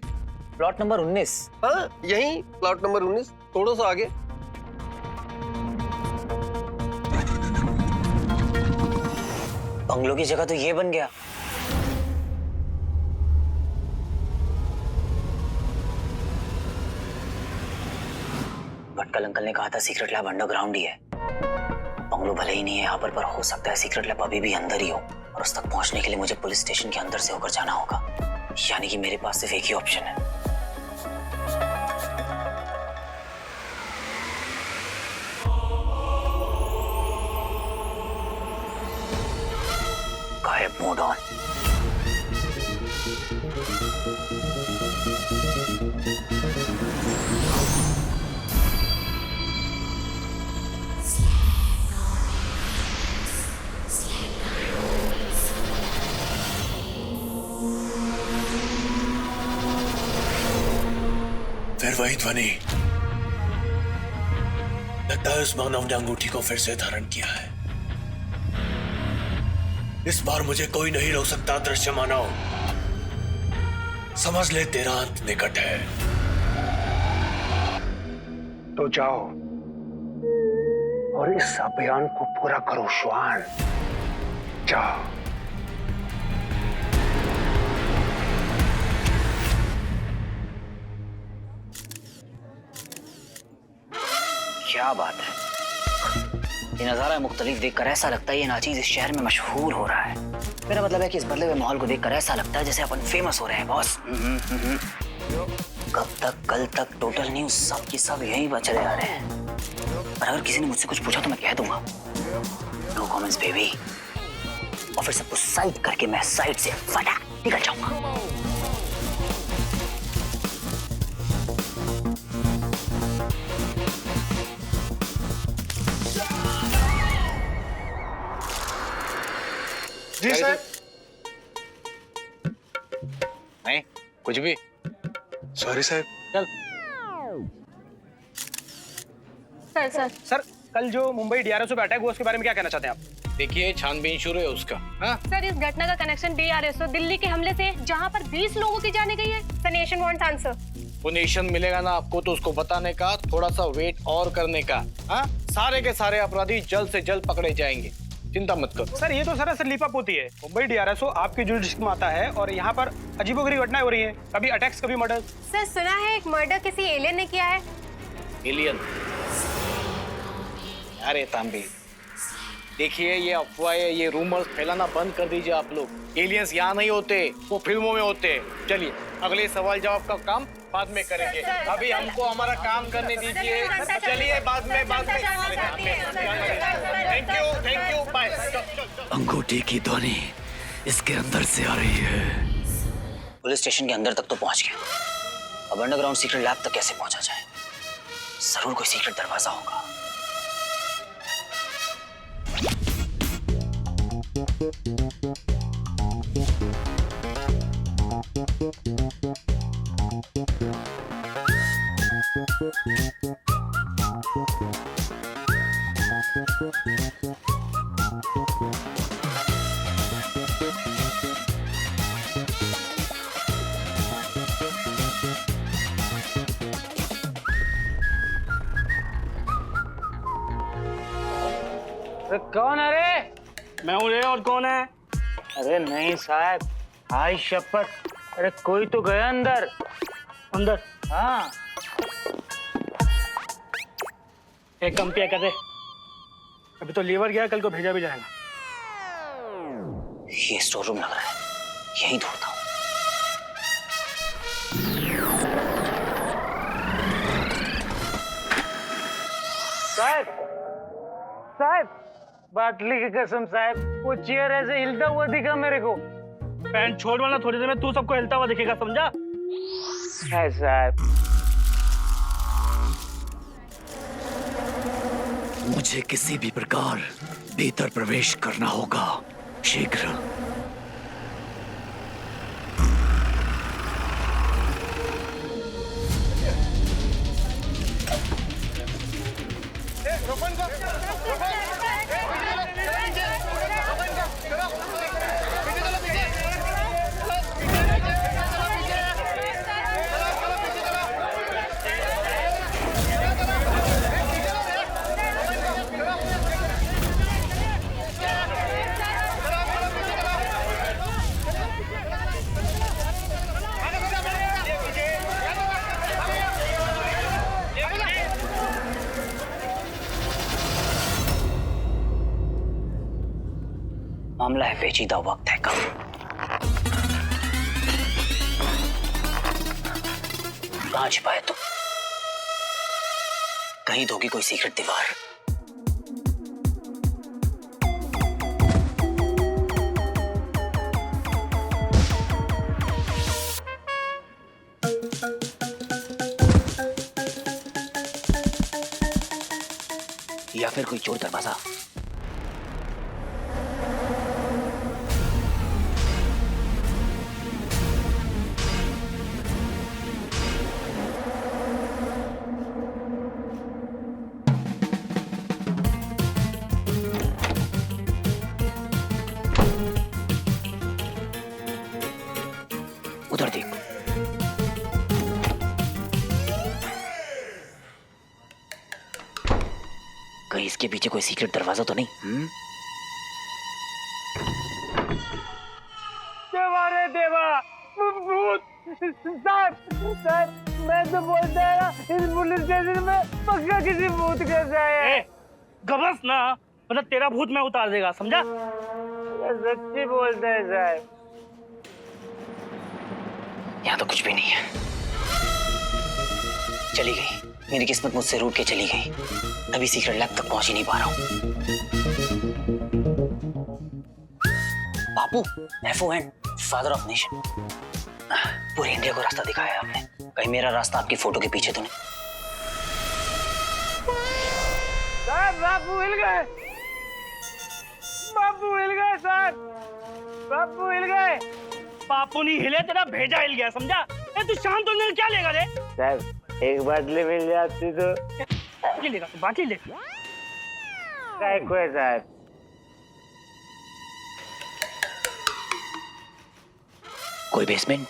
Plot number 19? हाँ, यही प्लॉट नंबर 19, थोड़ा सा आगे। बंगलों की जगह तो ये बन गया। भटकल अंकल ने कहा था सीक्रेट लैब अंडरग्राउंड ही है। बंगलो भले ही नहीं है यहाँ पर हो सकता है सीक्रेट लैब अभी भी अंदर ही हो, और उस तक पहुंचने के लिए मुझे पुलिस स्टेशन के अंदर से होकर जाना होगा। यानी कि मेरे पास सिर्फ एक ही ऑप्शन है। गायब मोड ऑन। फिर वही ध्वनि। लगता है उस मानव ने अंगूठी को फिर से धारण किया है। इस बार मुझे कोई नहीं रोक सकता। दृश्य मानव, समझ ले तेरा अंत निकट है। तो जाओ और इस अभियान को पूरा करो श्वान। जाओ। क्या बात है, ये नजारा मुख्तलिफ देखकर ऐसा लगता है ये नाचीज इस शहर में मशहूर हो रहा है। मेरा मतलब है कि इस बदले हुए माहौल को देखकर ऐसा लगता है जैसे अपन फेमस हो रहे हैं बॉस। कब तक, कल तक टोटल न्यूज सब की सब यहीं पर चले आ रहे हैं। और अगर किसी ने मुझसे कुछ पूछा तो मैं कह दूंगा नो कमेंट्स बेबी, और फिर सबको साइड करके मैं साइड से फटाक निकल जाऊंगा। जी सर। नहीं कुछ भी। Sorry sir. चल सर सर, कल जो मुंबई डीआरएसओ पे अटैक हुआ उसके बारे में क्या कहना चाहते हैं आप? देखिए छानबीन शुरू है उसका। हाँ सर, इस घटना का कनेक्शन डीआरएसओ दिल्ली के हमले से जहां पर 20 लोगों की जाने गई है। The nation wants answer. वो नेशन मिलेगा ना आपको तो उसको बताने का, थोड़ा सा वेट और करने का। हाँ सारे के सारे अपराधी जल्द से जल्द पकड़े जाएंगे, चिंता मत करो। सर ये तो सरासर लीपाप होती है। मुंबई डीआरएसओ आपकी जुरिडिक्शन में आता है और यहाँ पर अजीबोगरीब घटनाएं हो रही हैं, कभी अटैक्स कभी मर्डर। सर, सुना है एक मर्डर किसी एलियन ने किया है। एलियन? अरे तांबी, देखिए ये अफवाह है, ये रूमर्स फैलाना बंद कर दीजिए आप लोग। एलियंस यहाँ नहीं होते, वो फिल्मों में होते हैं। चलिए अगले सवाल जवाब का काम बाद में करेंगे, अभी हमको हमारा काम करने दीजिए। चलिए बाद में थैंक यू बाय। अंगूठी की ध्वनि इसके अंदर से आ रही है। पुलिस स्टेशन के अंदर तक तो पहुंच गया, अब अंडरग्राउंड सीक्रेट लैब तक कैसे पहुंचा जाए? जरूर कोई सीक्रेट दरवाजा होगा। कौन है रे? मैं हूँ रे, और कौन है? अरे नहीं साहब, हाय शपथ, अरे कोई तो गया अंदर। अंदर? हाँ एक कम पिया कर दे, अभी तो लीवर गया, कल को भेजा भी जाएगा। ये स्टोर रूम लग रहा है, यहीं ढूंढता हूँ। साहब, बाटली की कसम साहब, वो चेयर ऐसे हिलता हुआ दिखा मेरे को। पैंट छोड़ वाला, थोड़ी देर में तू सबको हिलता हुआ दिखेगा, समझा? है साहब। मुझे किसी भी प्रकार भीतर प्रवेश करना होगा, शीघ्र। मामला है पेचीदा, वक्त है कम। कहाँ छिपाए तुम? कहीं तो होगी कोई सीक्रेट दीवार। या फिर कोई चोर दरवाजा। उधर देख। कहीं इसके पीछे कोई सीक्रेट दरवाजा तो नहीं? देवा रे देवा, भूत। साहब, मैं तो बोलता है ना, इस पुलिस स्टेशन में पक्का किसी भूत के जाए। गबस ना, मतलब तेरा भूत मैं उतार देगा, समझा? सच्ची बोलता है साहब। यहाँ तो कुछ भी नहीं है। चली गई, मेरी किस्मत मुझसे रूठ के चली गई। अभी सीक्रेट लैब तक पहुंच ही नहीं पा रहा हूँ। बापू, FON, फादर ऑफ नेशन, पूरे इंडिया को रास्ता दिखाया आपने। कहीं मेरा रास्ता आपकी फोटो के पीछे तो नहीं? साहब, बापू हिल गए, बापू हिल गए सर, बापू हिल गए। बापू नहीं हिले, तेरा भेजा हिल गया, समझा? तू शांत होने क्या लेगा रे? साहब एक बाटली मिल जाती तो बाटली लेगा, तू बाटली ले। साहब कोई बेसमेंट?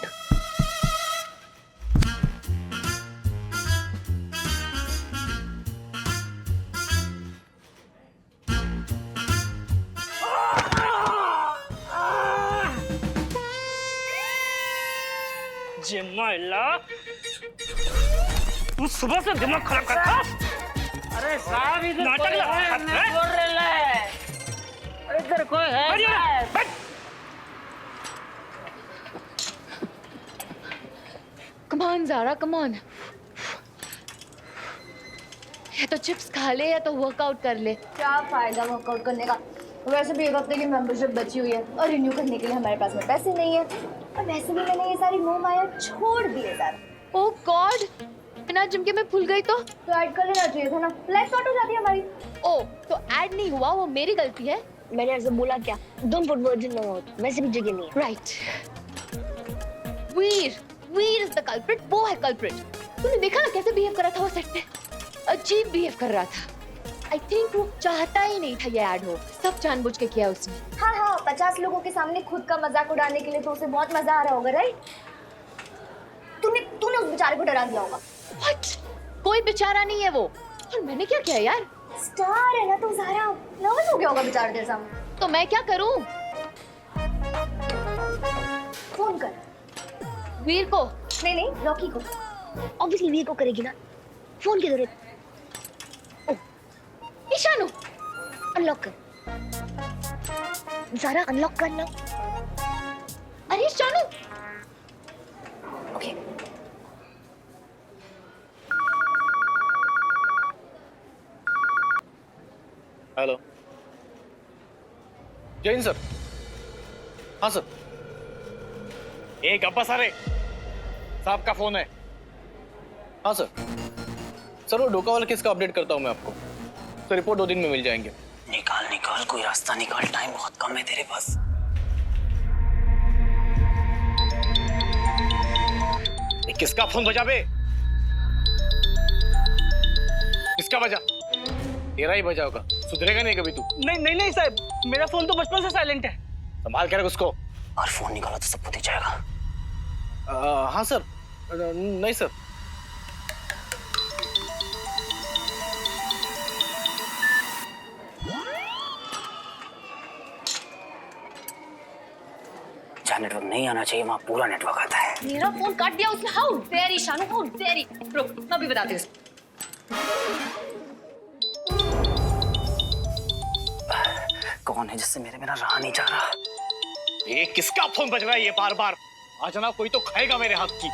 जिम्माइला, तू सुबह से दिमाग खराब करता? अरे साहब इधर नाटक लगा है। इधर कोई है? Come on, Zara, come on. या तो चिप्स खा ले या तो वर्कआउट कर ले। क्या फायदा वर्कआउट करने का? वैसे भी एक हफ्ते की मेंबरशिप बची हुई है और रिन्यू करने के लिए हमारे पास में पैसे नहीं है, और वैसे भी मैंने ये सारी मोह माया छोड़ दी है सारा। ओह गॉड, बिना जिम के मैं भूल गई तो ऐड कर लेना चाहिए था ना, लाइफ शॉर्ट हो जाती है हमारी। ओह तो ऐड नहीं हुआ, वो मेरी गलती है। मैंने ऐसे बोला क्या? Don't put words in my mouth, वैसे भी जगह नहीं है। Right. Veer is the culprit, वो है कल्प्रिट। तूने देखा ना कैसे बिहेव कर रहा था वो सेट पे? अजीब बिहेव कर रहा था। आई थिंक वो चाहता ही नहीं था ये ऐड हो, सब जानबूझ के किया उसने। हाँ, 50 लोगों के सामने खुद का मजाक उड़ाने के लिए तो उसे बहुत मजा आ रहा होगा, राइट? तूने उस बेचारे को डरा दिया होगा। What? कोई बेचारा नहीं है वो, और मैंने क्या किया यार? स्टार है ना तू ज़ारा, नर्वस हो गया होगा बेचारे तेरे सामने। तो मैं क्या करूं? फोन कर वीर को। नहीं, रॉकी को। ऑब्वियसली वीर को करेगी ना, फोन की जरूरत। ईशानु, अनलॉक कर ज़ारा, अनलॉक कर लो। अरे Ishanu. Okay. Hello, Jain sir. हाँ सर। एक अब्बा सारे साहब का फोन है। हाँ सर। सर वो डोका वाला केस का अपडेट करता हूँ मैं आपको। सर रिपोर्ट 2 दिन में मिल जाएंगे। निकाल कोई रास्ता निकाल, टाइम बहुत कम है तेरे पास। किसका फोन बजा बे? किसका बजा? तेरा ही बजा होगा, सुधरेगा नहीं कभी तू। नहीं साहब, मेरा फोन तो बचपन से साइलेंट है। संभाल के रख उसको। और फोन निकाला तो सब पता ही जाएगा। हाँ सर। नहीं सर। जहाँ नेटवर्क नहीं आना चाहिए वहाँ पूरा नेटवर्क आता है। मेरा फोन काट दिया उसने। How dare Ishanu, how dare. रुक, मैं अभी बताती हूँ। कौन है जिससे मेरे बिना रहा नहीं जा रहा? ये किसका फोन बज रहा है ये बार-बार? आज ना कोई तो खाएगा मेरे हाथ की।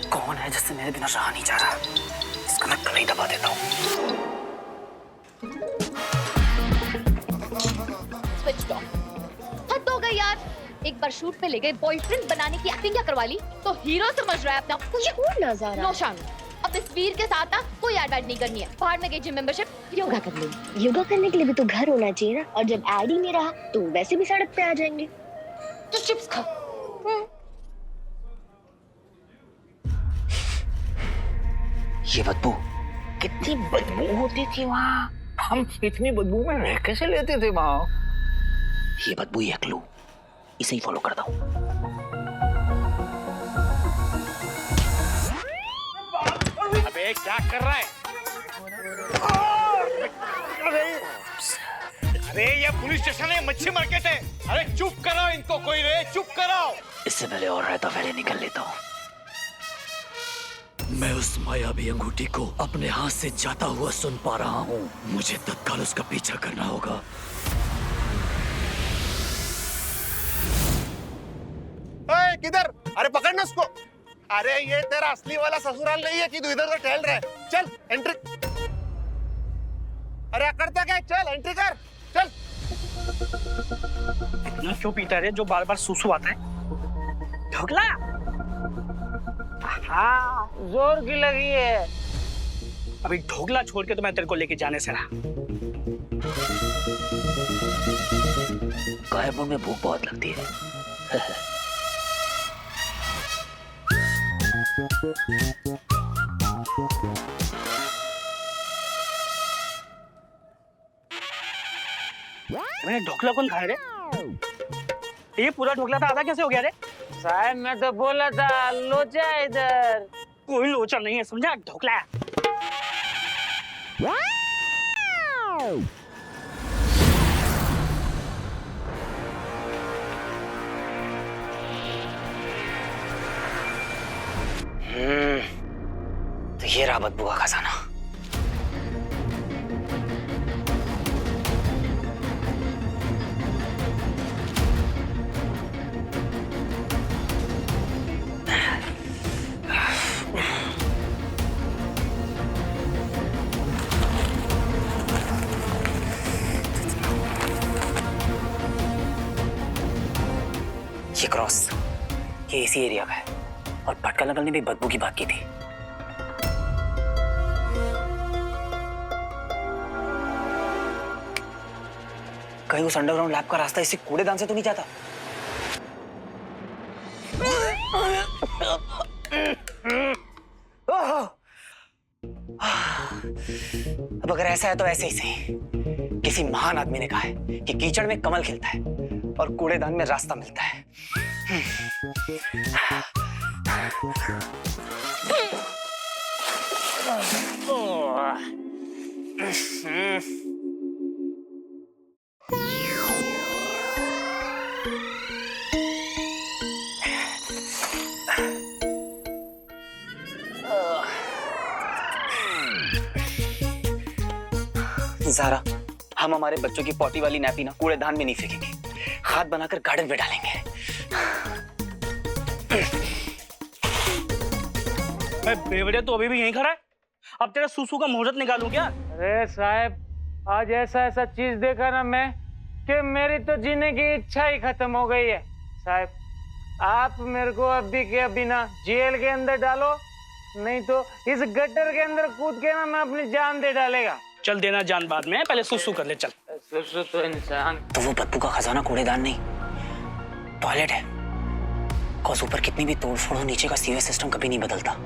कौन है जिससे मेरे बिना रहा नहीं जा रहा? इसका मैं कल ही दबा देता हूँ। Switch off. हद हो गई यार। एक बार शूट पे ले गए, बॉयफ्रेंड बनाने की एक्टिंग क्या करवा ली? तो हीरो समझ रहा है अपना। छोड़ ना ज़ारा। नो शान, अब इस वीर के साथ ना कोई ऐड नहीं करनी है। बाहर में गई जिम मेंबरशिप, योगा कर लेंगे। योगा करने के लिए भी तो घर होना चाहिए ना, और जब ऐड ही नहीं रहा तो वैसे भी सड़क पे आ जाएंगे। तो चिप्स खा। ये बदबू कितनी बदबू होती थी वहाँ। हम इतनी बदबू में रह कैसे लेते थे वहाँ? ये बदबू ही है क्लू, इसे ही फॉलो करता हूँ। अबे क्या कर रहा है? अरे ये पुलिस स्टेशन है, मच्छी मार्केट है। अरे चुप कराओ इनको, कोई रे, चुप कराओ। इससे पहले और रहता पहले निकल लेता हूँ। मैं उस मायावी अंगूठी को अपने हाथ से जाता हुआ सुन पा रहा हूँ। मुझे तत्काल उसका पीछा करना होगा। किधर? अरे पकड़ना उसको। अरे ये तेरा असली वाला ससुराल नहीं है कि तू इधर उधर टहल रहा है। चल एंट्री। अरे अकड़ता क्या? चल एंट्री कर, चल। इतना क्यों पीता है जो बार बार सुसु आता है? ढोकला। हाँ जोर की लगी है। अभी ढोकला छोड़ के तो मैं तेरे को लेके जाने से रहा। एयरपोर्ट में भूख बहुत लगती है। मैंने ढोकला कौन खाया रे? ये पूरा ढोकला था, आधा कैसे हो गया रे? साहब मैं तो बोला था लोचा है इधर। कोई लोचा नहीं है, समझा? ढोकला है। तो ये रहा बदबू का खजाना। ये क्रॉस, ये इसी एरिया का है और भटकल अंकल ने भी बदबू की बात की थी। कहीं उस अंडरग्राउंड लैब का रास्ता इसी कूड़ेदान से तो नहीं जाता? अब अगर ऐसा है तो ऐसे ही सही। किसी महान आदमी ने कहा है कि कीचड़ में कमल खिलता है और कूड़ेदान में रास्ता मिलता है। ज़ारा, हम हमारे बच्चों की पॉटी वाली नैपी ना कूड़ेदान में नहीं फेंकेंगे, खाद बनाकर गार्डन में डालेंगे। बेवड़े तो अभी भी यहीं खड़ा है। अब तेरा सूसू का मुहूर्त निकालूं क्या? अरे साहब आज ऐसा ऐसा चीज देखा ना मैं कि मेरी तो जीने की इच्छा ही खत्म हो गई है। साहब आप मेरे को अभी के अभी ना जेल के अंदर डालो, नहीं तो इस गटर के अंदर कूद के ना मैं अपनी जान दे डालेगा। चल देना जान बाद में, पहले सुसु कर ले। चल सुसु तो इंसान। तो वो बदबू का खजाना कूड़ेदान नहीं, टॉयलेट है। कॉज ऊपर कितनी भी तोड़फोड़ हो, नीचे का सीवेज सिस्टम कभी नहीं बदलता।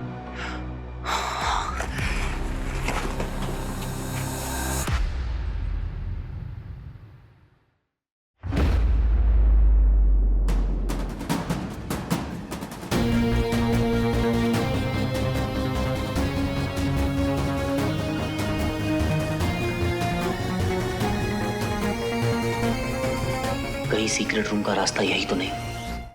कहीं सीक्रेट रूम का रास्ता यही तो नहीं?